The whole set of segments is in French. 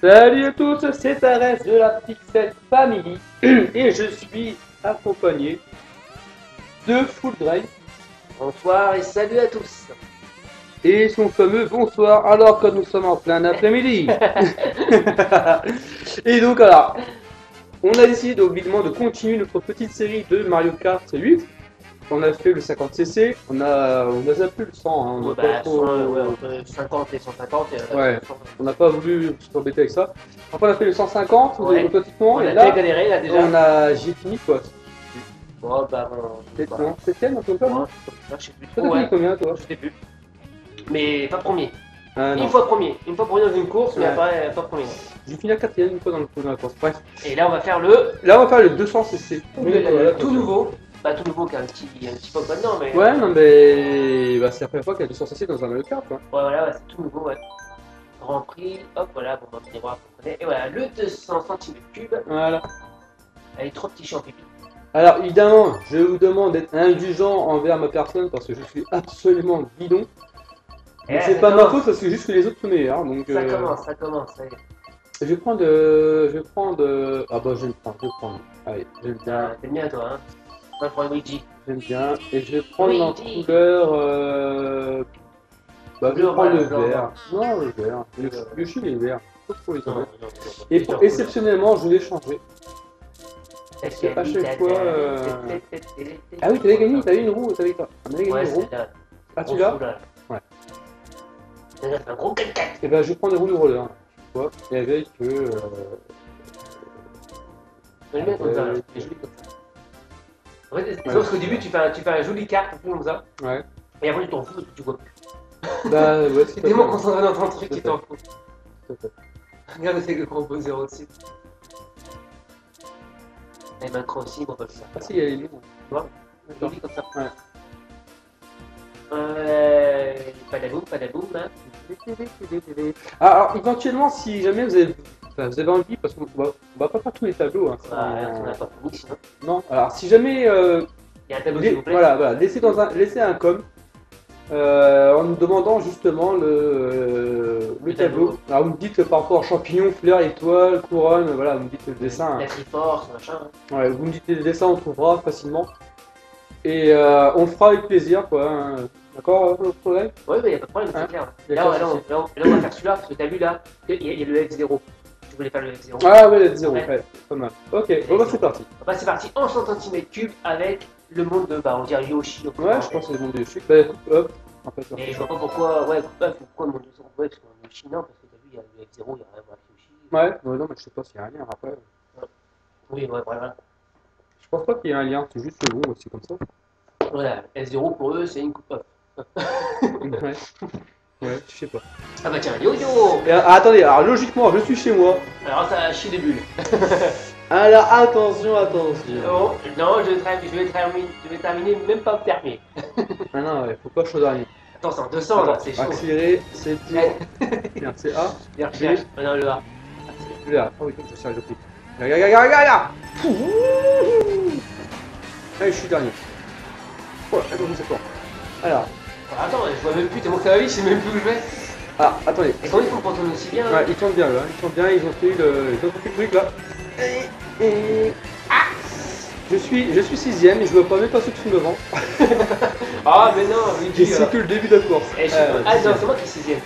Salut à tous, c'est Arès de la Pixel Family et je suis accompagné de Full Drive Bonsoir et salut à tous. et son fameux bonsoir alors que nous sommes en plein après-midi. Et donc alors, on a décidé évidemment de continuer notre petite série de Mario Kart 8. On a fait le 50cc, on a zappé le 100, hein, on Ouais, a pas bah, trop... entre 50 et 150. Ouais. On n'a pas voulu s'embêter avec ça. Après on a fait le 150 Ouais. automatiquement On et a là déjà galéré là déjà. j'ai fini quoi. Bon, bah, bon, Non, septième, un peu comme moi, ça. je sais plus Toi, trop. t'as fini Ouais, combien, toi? je sais plus. Mais pas premier. Ah Une non. fois premier. Une fois premier dans une course, mais Ouais. après pas premier. J'ai fini la quatrième une fois dans la course. Bref. Et là, on va faire le, Là, on va faire le 200cc. tout nouveau. Bah, tout nouveau qui a un petit peu maintenant, mais. Ouais, non, mais bah, c'est la première fois qu'il y a 200cc dans un Mario Kart, quoi. Ouais, voilà, ouais, c'est tout nouveau, ouais. Grand Prix, hop, voilà, bon, on va voir, on connaît. Et voilà, le 200 cm3. Voilà. Elle est trop petit chiant pipi. Alors, évidemment, je vous demande d'être indulgent envers ma personne parce que je suis absolument bidon. Mais Eh, c'est ça pas ma commence. faute parce que juste que les autres sont meilleurs. Donc, Ça commence, ça commence. Ça y est. je vais prendre. Ah bah, je vais le prendre, je vais le prendre. Allez, j'aime bien. T'aimes bien, toi, hein. Moi, je prends Luigi. J'aime bien. Et je vais prendre en Luigi. couleur. Bah, je vais Bleu, prendre le blanc, vert. Non, le vert. Yoshi, il est vert. Faut trop les Non, enlever. non, Et exceptionnellement, je l'ai changé. Parce que à chaque fois, Ah oui, t'avais gagné, t'avais une roue, t'avais pas. On avait gagné Ouais, une roue. c'est là. Ah, tu l'as? Ouais. C'est un gros 4x4. Et ben, je vais prendre les roues de roller. Tu vois, et avec. Je vais le mettre comme ça, là. C'est joli comme ça. En fait, c'est parce qu'au début, tu fais un joli carte comme ça. Ouais. Et après, tu t'en fous, tu vois plus. Bah, ouais, T'es tellement concentré dans ton truc, Tout à tu t'en fous. Regarde, c'est le gros zéro dessus. Et Macron aussi, on peut le faire. Ah, si, il y a les noms. Tu vois? Joli comme ça. Ouais. Padaboum, padaboum, hein. Ah, alors, éventuellement, si jamais vous avez envie, parce qu'on va pas faire tous les tableaux. Hein, Bah, on n'a pas fini sinon. Non, alors, si jamais. Il y a un tableau, s'il vous plaît. Voilà, laissez un com. En nous demandant justement le tableau. Alors vous me dites par rapport à champignons, fleurs, étoiles, couronne, voilà, vous me dites le dessin. La Triforce, machin. Ouais, vous me dites le dessin, on trouvera facilement. Et on le fera avec plaisir, quoi. Hein. D'accord, le problème? Ouais, mais il n'y a pas de problème, Hein, c'est clair. y a Là, pas de là, souci. on va faire celui-là, parce que t'as vu là, il y a le F0. Je voulais faire le F0. Ah ouais, let's zéro, Ouais. ouais, pas mal. Ok, bon bah c'est parti. Bah, c'est parti en 100 cm3 avec le monde de, bah, on dirait Yoshi. Ouais, je pense que c'est le monde des chics. Bah écoute, hop, en fait, Et je vois pas pourquoi, ouais, pourquoi le monde de Yoshi, ouais, parce qu'on est Yoshi, non, parce que t'as vu, il y a le F0, il y a rien à voir avec Yoshi. ouais, non, mais je sais pas s'il y a un lien après. Oui, ouais, voilà. Je pense pas qu'il y ait un lien, c'est juste le nom, c'est comme ça. Voilà, F0 pour eux, c'est une coupe. Ouais, ouais, je sais pas. Ah bah tiens, yo-yo. Et, attendez, alors logiquement, je suis chez moi. Alors ça chie des bulles. Alors attention. Non, je vais terminer même pas le permis. Ah non, ouais, faut pas chaud dernier. Attends, c'est en 200 là, c'est chaud. Accélérer, c'est dur. Bien, c'est A. Les recherches, maintenant le A. Là, oh oui, je sais, je prie. Regarde. Allez, je suis dernier. Oh, attends, c'est fort. Alors, Attends, je vois même plus, tellement que ça va vite, je sais même plus où je vais. ah, attendez. Et comment ils font pour tourner aussi bien? Ouais, ils tournent bien là, ils ont fait le truc là. Je suis sixième et je vois pas même pas ceux qui sont devant. Ah, mais non, oui, Et c'est que le début de la course. Ah non, c'est moi qui suis 6ème.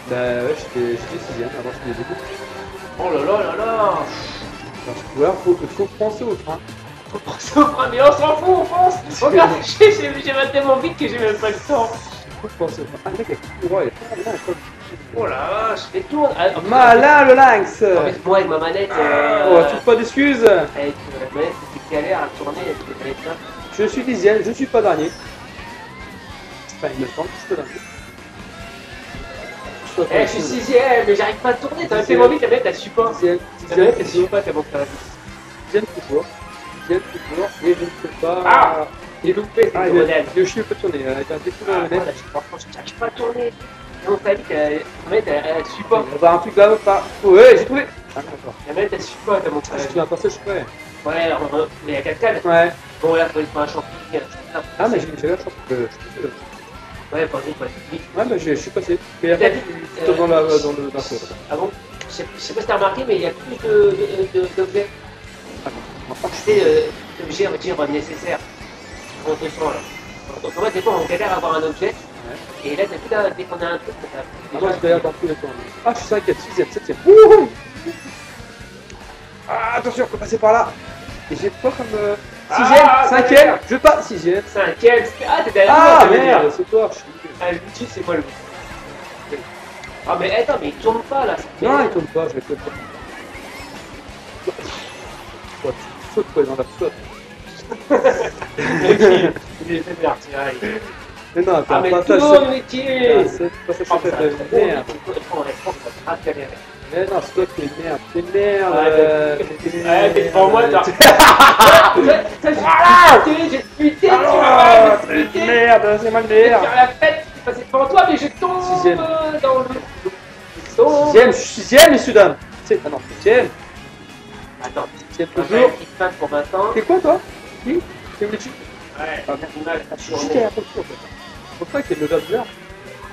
Bah ouais, j'étais sixième avant que je les écoute. Oh là là là là. Voilà, faut penser au train. Faut penser au premier, on s'en fout, on fonce. Regarde, j'ai mal tellement vite que j'ai même pas le temps. Faut penser au train. Ah, le mec, il est trop bien, quoi. Oh la vache, je tourne. Malin le lynx. En fait, moi avec ma manette, Oh, trouve pas d'excuses. avec la manette, c'est galère à tourner, avec les manettes là. Je suis dixième, je suis pas dernier. Enfin, il me semble que je suis pas dernier. Eh, je suis 6ème, mais j'arrive pas à tourner, t'as tellement vite, la manette elle suit pas. Dixième, La manette elle suit pas tellement que ça va vite. dixième toujours. Dixième toujours. Et je ne peux pas. Ah, j'ai loupé, Ah, c'est le modèle. le chien peut tourner. T'as un défaut dans la Ah, manette. franchement, j'arrive pas à tourner. Non, t'as dit que la manette elle suit pas. On va voir un truc là, pas. Oh, ouais, j'ai trouvé. Ah, d'accord. La manette elle suit pas tellement que ça Ah, va si tu vite. veux un passage, je suis prêt. Ouais, alors, mais il y a 4 cadres. Ouais. Bon, là, faut aller faire un champignon. Ah, mais j'ai la chance que je suis passé là. Ouais, pas vite, ouais. Ouais, bah je suis passé. Mais T'as après, dit dans le. Ah bon? je sais pas si t'as remarqué, mais il y a plus d'objets. C'est l'objet, on va dire, nécessaire. Pour notre soin, là. Donc, en fait, des fois, on galère à avoir un objet. Et là, t'as plus là, dès qu'on a un truc, moi, je galère dans tous les temps. Ah, je suis 5ème, 6ème, 7ème. Wouhou! Ah, attention, faut passer par là. Et j'ai pas comme. 6ème, 5ème, je passe 6ème. 5ème, ah, t'es derrière Ah, moi, merde, c'est toi. Ah, l'outil, c'est moi le Ah, mais attends, mais il tourne pas là. Non, il tourne pas, je vais te le faire. Tu sautes quoi dans la flotte. Il est fait partir, Mais non, ah, mais pas tourne, métier. c'est pas ça, c'est de merde. Mais non, c'est toi qui es merde. T'es merde. Ouais, t'es devant moi, toi. Voilà, j'ai disputé, tu vas disputer. Merde, c'est mal Je vais merde. faire la fête, je suis passé devant toi, mais je tombe Sixième. dans le. 6ème, je suis 6ème, messieurs dames. Ah non, 7ème. Attends, 7ème toujours. toujours. Qui passe pour Vincent. T'es quoi toi? Qui? T'es où les chics? Ouais, Ah merde. mal. Je suis juste derrière ton tour. C'est pour ça qu'il y a le gars bizarre.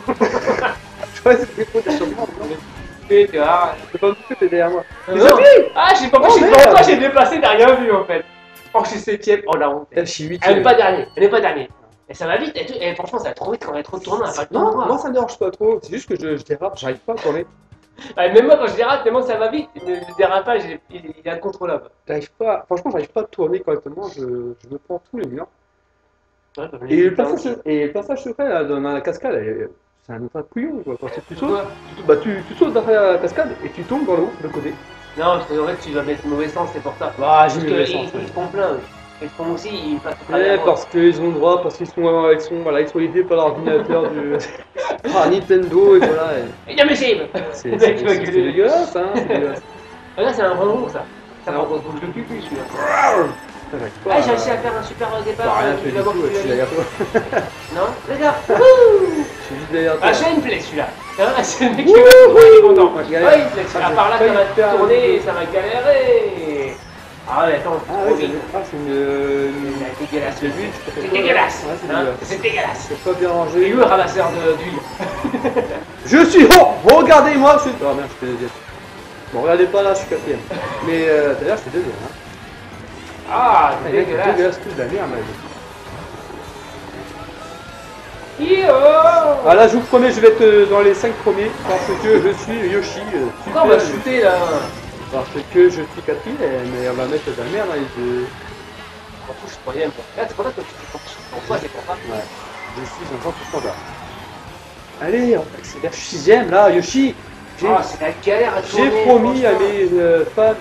Je croyais que c'était trop des changements. Tu vois. C'est pas que t'es derrière moi. Les Non. amis! Ah, je sais pas, Oh, je suis merde. devant toi, j'ai dépassé, t'as rien vu en fait. Oh, je suis 7ème, oh la honte. Je suis Elle 8ème. n'est pas dernier, elle n'est pas dernier. Et ça va vite, et franchement, ça va trop vite quand on est trop tourné, on a pas le temps de Non, voir. moi ça me dérange pas trop. C'est juste que je dérape, j'arrive pas à tourner. Ouais, même moi, quand je dérape, tellement ça va vite, le dérapage, il est incontrôlable. J'arrive pas, franchement, j'arrive pas à tourner correctement. Je me prends tous les murs. Ouais, comme Et les le putains passage, aussi. et le passage secret là, dans la cascade, c'est un autre couillon quoi. Quand tu sautes, Pourquoi tu sautes dans la cascade et tu tombes dans l'eau de côté. Non, parce qu'en fait, tu vas mettre le mauvais sens, c'est pour ça. Ah, Parce qu'ils font plein. Ils font aussi, ils passent au Ouais, travers. parce qu'ils ont le droit, parce qu'ils sont aidés par l'ordinateur du par Nintendo et voilà. Il y a mes cibles. C'est Le mec, il va c'est gueuler. dégueulasse, hein. C'est dégueulasse. Ah, là, c'est un ronron, ça. Ça Non. prend dans le cul, celui-là. Putain, j'arrive pas Ah, j'ai à- réussi à faire un super T'as départ. rien Tu fait du vas voir tout, que je suis tu l'as derrière toi. Non, regarde. Je suis juste derrière toi. Ah, ça, il me plaît celui-là. Hein, c'est le mec qui va il est content. Ouais, Ouais, galère. il me plaît celui-là. À part là, ça va tourner et ça va galérer. Ah, ouais, attends, Ah trop oui, vite. c'est une... C'est dégueulasse. C'est lui, C'est dégueulasse. Ouais, c'est Hein, dégueulasse. c'est dégueulasse. C'est pas bien Et rangé. où le ramasseur d'huile? Je suis... Oh, regardez-moi, je suis... Oh merde, je suis deuxième. Bon, regardez pas là, je suis quatrième. Mais d'ailleurs, je suis deuxième. Hein. Ah, C'est c'est dégueulasse. dégueulasse, tout de la merde, là. Yo. Ah là, je vous promets, je vais être dans les 5 premiers parce que je suis Yoshi. Pourquoi on va shooter là? Parce que je suis quatrième, mais on va mettre de la merde dans les deux. Je m'en fous, je suis troisième. Là, c'est pour ça que tu pour toi, c'est pour ça. Ouais, je suis un 100% là. Allez, on accélère, je suis 6ème là, Yoshi. J'ai Ah, c'est la galère à tourner. j'ai promis à franchement. mes fans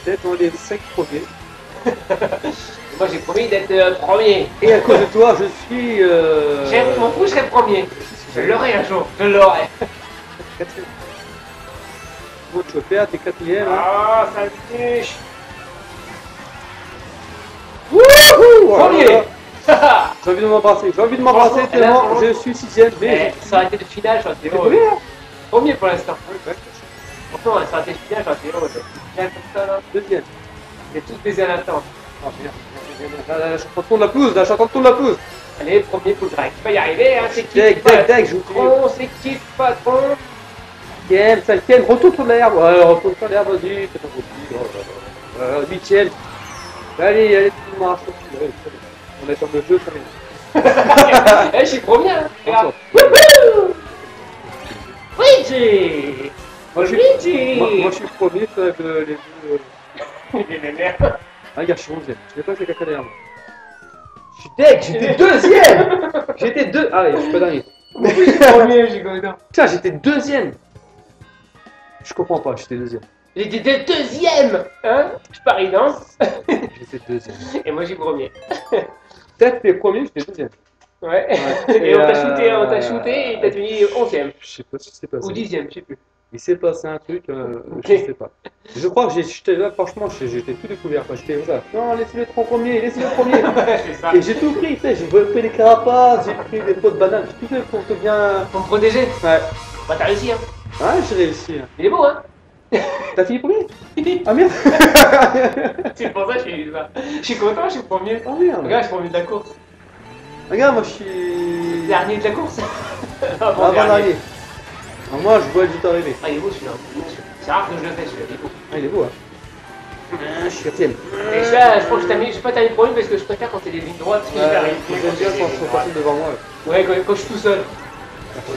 d'être dans les 5 premiers. Moi, j'ai promis d'être premier. Et à cause de toi, je suis. Je m'en fous, je serai premier. Je l'aurai un jour, je l'aurai. Quatrième. Bon, tu vas faire, t'es quatrième. Hein. Ah, ça me touche. Wouhou! Premier. J'ai envie de m'embrasser, j'ai envie de m'embrasser Franchement, tellement là, je suis 6ème, mais. Ça aurait été le final, j'aurais été T'es heureux. premier hein? Premier pour l'instant. Ouais, Franchement, ça aurait été le final, j'aurais été heureux. Le final comme ça, là, deuxième. j'ai tous baisé à l'instant. Oh merde, là, je suis en train de tourner la pelouse, là, je suis en train de tourner la pelouse. Allez, premier coup de drag. Tu vas y arriver, hein, c'est qui Deck, je vous patron, c'est qui patron? 5ème, retourne sur l'herbe. Ouais, retourne sur l'herbe, vas-y, c'est pas possible. 8ème. Allez, tout le monde marche. On est dans le jeu, ça va. Eh, je suis premier, hein. Regarde. Encore. Wouhou! Luigi! Moi, je Luigi! suis premier avec les deux. Il est vénère. Ah, regarde, je suis 11ème. Je sais pas, c'est caca derrière moi. Je suis deck, j'étais deuxième. J'étais deux. Ah, ouais, je suis pas dernier. Mais je suis premier, je suis content. Tiens, j'étais deuxième. Je comprends pas, j'étais deuxième. J'étais deuxième! Hein? Je parie, non? J'étais deuxième. Et moi, je suis premier. Peut-être les premiers, j'étais deuxième. Ouais. Ouais. Et on t'a shooté et t'as fini 11ème. Je sais pas ce qui s'est passé. Ou 10ème, je sais plus. Il s'est passé un truc, je sais pas. Je crois que j'étais là, franchement, j'étais tout découvert. J'étais comme ça. Non, laissez-le trop premier, laissez-le premier. C'est ça. Et j'ai tout pris, tu sais, j'ai pris les carapaces, j'ai pris des pots de bananes, j'ai tout fait pour te bien. Pour me protéger? Ouais. Bah, t'as réussi, hein. Ouais, j'ai réussi. Hein. Il est beau, hein. T'as fini premier? Ah merde. C'est pour ça que je suis content, je suis premier. Oh merde. Regarde, je suis premier de la course. Regarde, moi je suis. Dernier de la course. Avant dernier. Moi je vois le vite arriver. Ah, il est beau celui-là. c'est rare que je le fais, celui-là, il est beau. Ah, il est beau, hein. Je suis quatrième. Et celui-là, je crois que je vais pas terminer premier parce que je préfère quand c'est des lignes droites. Parce que J'aime bien quand ils sont passés devant moi. Ouais, quand je suis tout seul.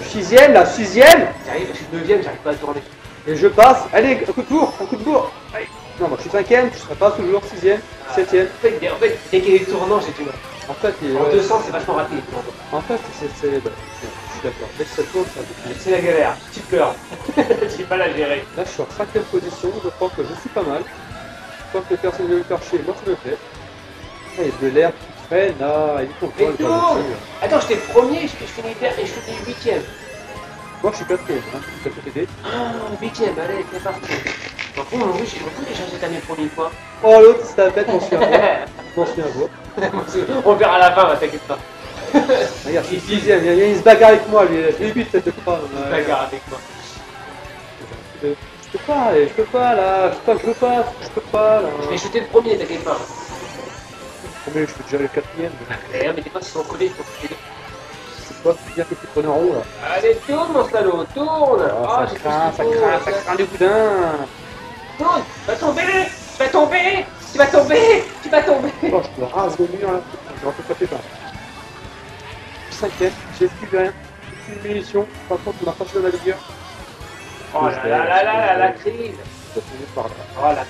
Sixième, là, sixième. J'arrive, je suis deuxième, j'arrive pas à tourner. Et je passe. Allez, un coup de bourre, un coup de bourre. Allez. Non, moi je suis cinquième, je serai pas toujours sixième, septième. En fait, dès qu'il y a des tournants, j'ai du mal. En fait, En 200, c'est vachement rapide les tournants. en fait, c'est. Je suis d'accord. Dès que ça tourne, c'est un peu plus. C'est la galère, tu pleures. J'ai pas la gérer. Là, je suis en cinquième position, je crois que je suis pas mal. Je crois que personne ne veut me faire chier, moi ça me fait. Ah, il y a de l'air qui traîne là, il est content. Mais tourne. Attends, j'étais premier, je finis huitième. Moi je suis quatrième, hein, je peux t'aider. Ah, huitième, allez, c'est parti. Donc, on va changer cette année pour une fois. Oh, l'autre, c'est ta bête, on se fait avoir. On se fait avoir. On verra à la fin, t'inquiète pas. Regarde, je suis sixième, il se bagarre avec moi, lui. Il est vite, cette croix. Bagarre avec moi. Je peux pas, allez, je peux pas là, je peux pas là. Je vais shooter le premier, t'inquiète pas. Combien je suis déjà le quatrième? D'ailleurs, mais tes potes ils sont collés, il faut que tu les C'est quoi, c'est dire que tu prenais en haut là? Allez, tourne mon salaud, tourne. Ah, ça craint du boudin. Tourne, va tomber, tu vas tomber, tu vas tomber, tu vas tomber. Oh, je me rase le mur là, je refais pas tes pas. Cinquième, j'ai plus rien, plus de munitions, par contre on a pas de la vigueur. Oh là là là là là, la crise. Ça tourne par là. Oh là,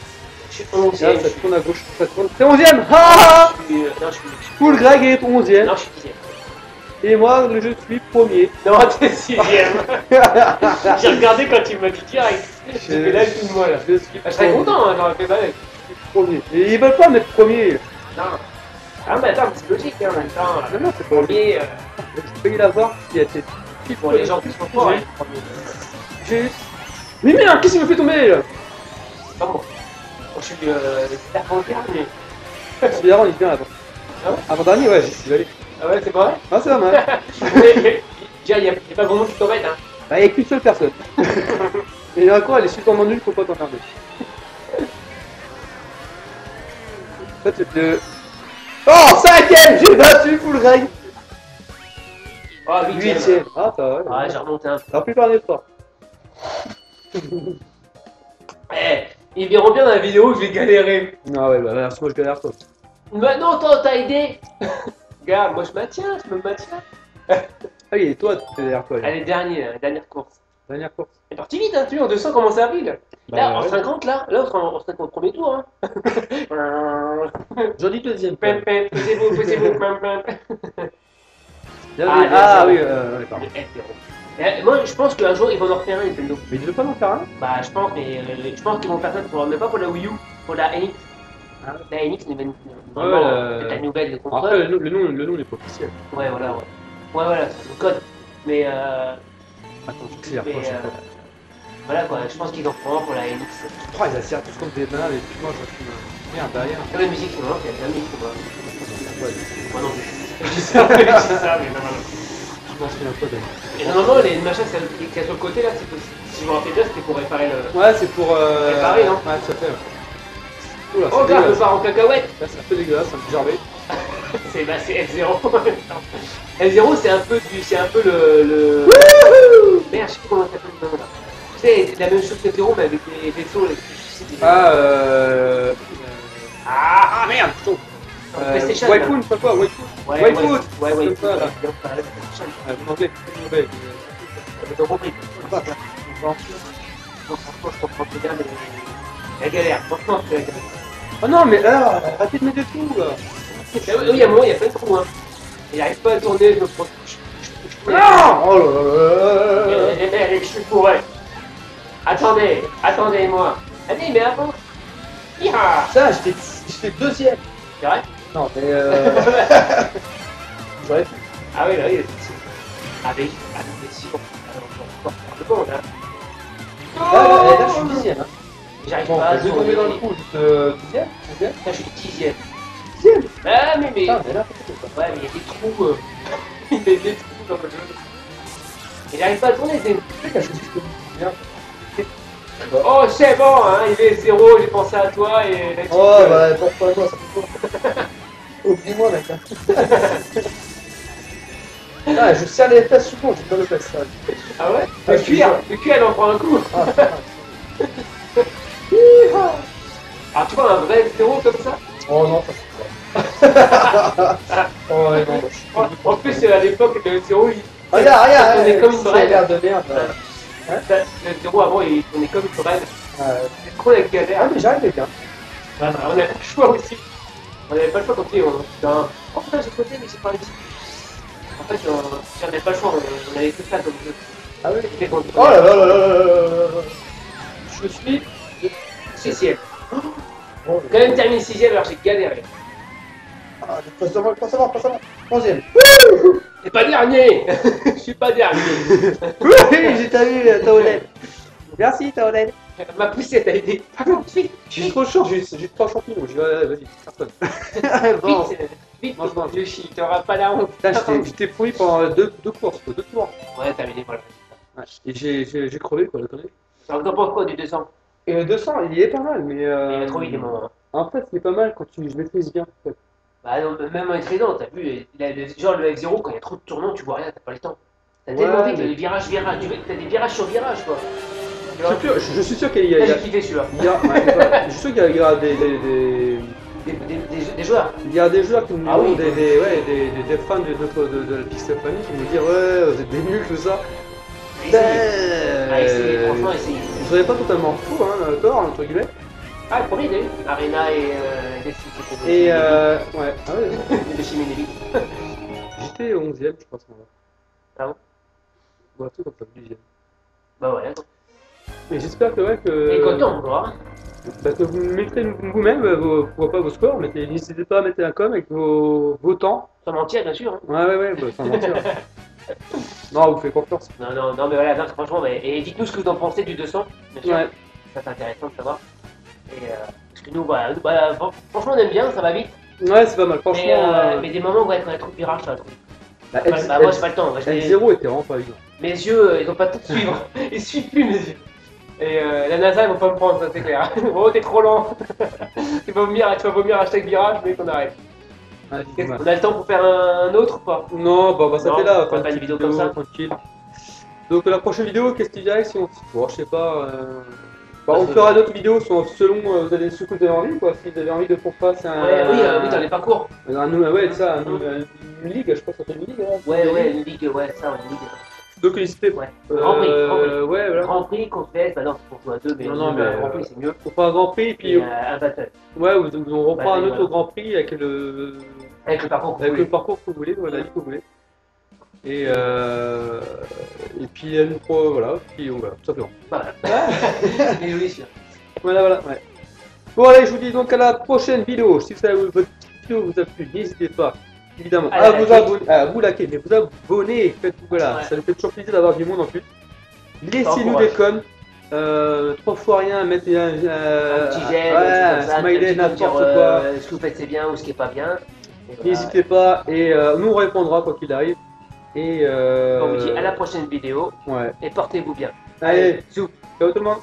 je suis Là, 11ème. ça tourne à gauche, ça tourne. C'est 11ème! Ah! Non, je suis. Full Greg est 11ème. Non, je suis 10ème. Et moi, je suis premier. Non, t'es 6ème. J'ai regardé quand tu m'as dit direct. J'ai fait là tout de moi là. Je suis Je serais content, hein, j'aurais fait pareil. premier. Et ils veulent pas mettre premier. Non. Ah, mais attends, c'est logique, hein, en même temps. Non, non, c'est pas obligé. Premier, Je peux y l'avoir qui a été. pour les gens qui sont forts, hein. J'ai. Mais merde, qu'est-ce qui me fait tomber là? Pas moi. Moi, je suis dernier. C'est bien, on est bien avant. Ah ouais? Avant-dernier, ouais, j'y suis allé. Ah ouais, c'est vrai? Ah, c'est pas mal. Déjà, il n'y a pas grand monde qui t'embête, hein. Bah, il n'y a qu'une seule personne. Et il y en a quoi, elle est super nulle, faut pas t'emmerder. En fait, c'est le. Oh, cinquième, j'ai battu full règle. Oh, huitième. Huitième. Ah, ça va. Ouais, j'ai remonté un peu. T'aurais pu faire un effort. Eh, ils verront bien dans la vidéo que je vais galérer. Ah ouais, bah, moi je galère toi. Mais non, toi, t'as aidé. Regarde, moi je maintiens, je me maintiens. Ah oui, et toi, t'es derrière toi. Allez, dernière course. Dernière course. C'est parti vite, hein, tu vois, en 200 comment ça arrive. Là, Bah, en ouais. 50, là, on sera en 50 premier tour, hein. J'en dis deuxième. Pem, pem, pesez-vous, pem, pem. Ah oui, pardon. Moi, je pense qu'un jour, ils vont en refaire un, Nintendo. Mais il veut pas en faire un? Bah, je pense, mais je pense qu'ils vont faire ça pour, mais pas pour la Wii U, pour la NX. Ah. La NX, c'est vraiment Ouais, la nouvelle de Après, console. le nom n'est pas officiel. Ouais, voilà, ouais. Ouais, voilà, c'est le code. Mais, Attends, je claire, mais voilà quoi, je pense qu'ils en feront un pour la NX. Oh, ils attirent tous comme des nains et puis moi je suis merde derrière. La musique, c'est marrant, il y a de la musique, moi. Ouais, Moi non, je dis ça, mais non. je m'en souviens pas d'ailleurs. Et normalement, les machins qu'il y a sur le côté là, si je me rappelle bien, c'était pour réparer le. Ouais, c'est pour. Réparer, non? Ouais, tout à fait. Oula, Oh, regarde, le part en cacahuète! là, c'est un peu dégueulasse, un peu gervé. C'est F0 F0 c'est un peu le. Merde, je sais plus comment ça s'appelle le nom là. Tu sais, c'est la même chose que F0 mais avec des vaisseaux là. Ah merde, je tombe. PlayStation. Waifu, je sais pas quoi, Waifu. Waifu. Ouais, Comme ça, là. PlayStation. En anglais, en anglais. J'ai pas compris. Bon, franchement, je comprends très bien, mais. La galère, franchement, c'est la galère. Oh non, mais là, arrêtez de mettre des trous là. Oui, il y a un moment, il y a plein de trous, hein. Il n'arrive pas à tourner, je me prends. Non. Oh là là là. Je suis bourré. Attendez-moi. Allez, mais avant. Hiha. Ça, j'étais deuxième. C'est vrai? Non, mais j'aurais pu. Ah oui, là, oui. Avec si on le monde, hein. Là, je suis dixième. Hein. J'arrive Bon, pas à je vais tomber dans le trou, juste dixième. Là, je suis 10ème. Dixième. Ah, mais. Putain, mais là, c'est ça. Ouais, mais il y a des trous. Il y a des trous dans le jeu. Et j'arrive pas à tourner, c'est. Oh, c'est bon, hein, il est 0, j'ai pensé à toi et. Oh, bah, pourquoi moi, ça fait quoi? Oublie-moi, mec. Hein. Ah, je serre les fesses souvent, j'ai pas le fesses. Ah ouais? Ah, Le cuir, elle en prend un coup. Ah, Alors tu vois un vrai F0 comme ça? Oh non, ça c'est pas. Oh ouais, non, En plus, à l'époque, le F0, il regarde, tournait comme une ça a brêle. l'air de merde. Le F0 avant, il tournait comme une brêle. C'est trop la galère. Ah, mais j'arrive bien. On n'avait pas le choix aussi. On n'avait pas le choix quand on était oh putain, j'ai sauté, mais j'ai pas réussi. En fait, on n'avait pas le choix, on avait tout ça comme jeu. Ah oui. C'était contre. Oh là là là là là là là. Je suis 6ème. Oh, Quand même terminé 6ème, alors j'ai galéré. ah, pas savoir. 11ème. C'est pas dernier. Je suis pas dernier. Oui, j'ai t'as vu, Taoden. Merci, Taoden. Ma poussette a été. J'ai trop chaud, j'ai 3 champignons. Je vais, vas-y, cartonne. Bon. Vite, je chie, t'auras pas la honte. J'étais pourri pendant deux courses, 2 tours. Ouais, t'as mis voilà. Ouais. Et j'ai crevé, quoi, le connerie. Alors, t'en penses quoi du 200? Et le 200, il y est pas mal, mais. Il a trop eu des moments. En fait, il est pas mal quand je maîtrise bien. En fait. Bah non, même en entraînant, t'as vu, genre le F0, quand il y a trop de tournants, tu vois rien, t'as pas le temps. T'as tellement vite, mais... les virages, t'as des virages sur virages, quoi. Je suis sûr qu'il y a. J'ai kiffé celui-là. Je suis sûr qu'il y a Des joueurs. il y a des joueurs qui nous Ah oui. des fans de la Pixelphonie qui nous disent ouais, vous êtes des nuls, tout ça. Essayez, franchement, essayez. Je serais pas totalement fou, hein, tort, entre guillemets. Ah, le premier, il a eu Arena et Et ouais, ah ouais, de chez Minevi. j'étais 11ème, je pense. Ah bon? Ouais, tout comme ça, 10ème. Bah ouais, attends. Et j'espère que, ouais, Et content, quoi. que vous mettrez vous-même, pourquoi pas vos scores, n'hésitez pas à mettre un com avec vos temps. Sans mentir, bien sûr. Hein. Ouais, bah, sans mentir. Non, vous faites confiance. Non, mais voilà, non, franchement, et dites-nous ce que vous en pensez du 200, bien sûr. Ouais. Ça, c'est intéressant de savoir. Et parce que nous, voilà, franchement, on aime bien, ça va vite. Ouais, c'est pas mal, franchement. Mais des moments, ouais, quand il y a trop de virages, ça va trop vite. Bah, Moi, j'ai pas le temps. L0 était vraiment pas évident. Mes yeux, ils ont pas le temps de suivre. Ils suivent plus mes yeux. Et la NASA, ils vont pas me prendre, ça c'est clair. Oh, t'es trop lent. Tu vas vomir hashtag virage, mais qu'on arrête. Ouais, On a le temps pour faire un autre ou pas? non, bah ça Non, fait là, on va faire une vidéo comme ça. tranquille. Donc la prochaine vidéo, qu'est-ce que tu dirais si on... Bon, je sais pas... Bah, on fera d'autres vidéos selon vous avez ce que vous avez envie, quoi. Si vous avez envie de qu'on fasse un... Ouais, oui, dans les parcours. Ouais, ça, une ligue, je crois que ça fait une ligue. Hein, Ouais, une ligue, ouais, ça, une ligue. Donc n'hésitez pas. Ouais. Grand Prix. Ouais, voilà. Grand Prix qu'on fait, bah non, c'est pour jouer à deux, mais Non, mais Grand Prix c'est mieux. On fera un Grand Prix et puis... Et un battle. Ouais, on reprend un autre voilà. Grand Prix avec le... Avec le parcours que vous Avec le voulez. parcours que vous voulez, voilà, que vous voulez. Et puis une pro, voilà, puis voilà, tout simplement. Voilà. Et oui, sûr. Voilà, ouais. Bon allez, je vous dis donc à la prochaine vidéo. Si votre vidéo vous a plu, n'hésitez pas, évidemment, à vous abonner, à vous liker, mais vous abonner, faites-vous, voilà, Ouais. ça nous fait toujours plaisir d'avoir du monde en plus. Laissez-nous des coms, 3 fois rien, mettez un petit j'aime, ouais, ça, smiley, n'importe dire, quoi. ce que vous faites c'est bien ou ce qui est pas bien. Et voilà. N'hésitez pas, et nous on répondra quoi qu'il arrive. Et On vous dit à la prochaine vidéo ouais. et portez-vous bien. Allez, ciao tout le monde.